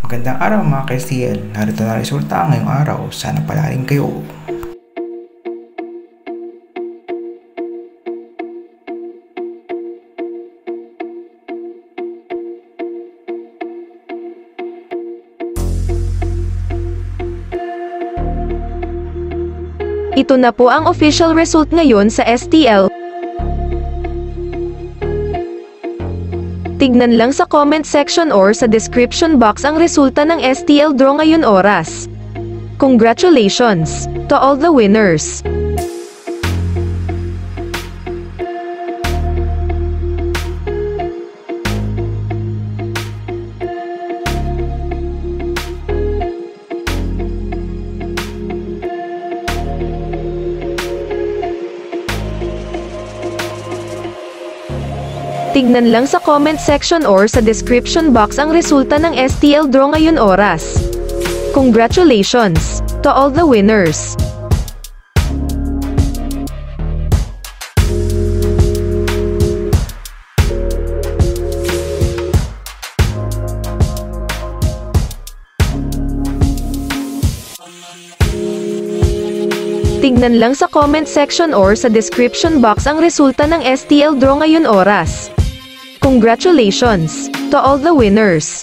Magandang araw mga ka-STL, narito na resulta ngayong araw, sana palarin kayo. Ito na po ang official result ngayon sa STL. Tignan lang sa comment section or sa description box ang resulta ng STL draw ngayon oras. Congratulations to all the winners! Tignan lang sa comment section or sa description box ang resulta ng STL draw ngayon oras. Congratulations to all the winners! Tignan lang sa comment section or sa description box ang resulta ng STL draw ngayon oras. Congratulations to all the winners!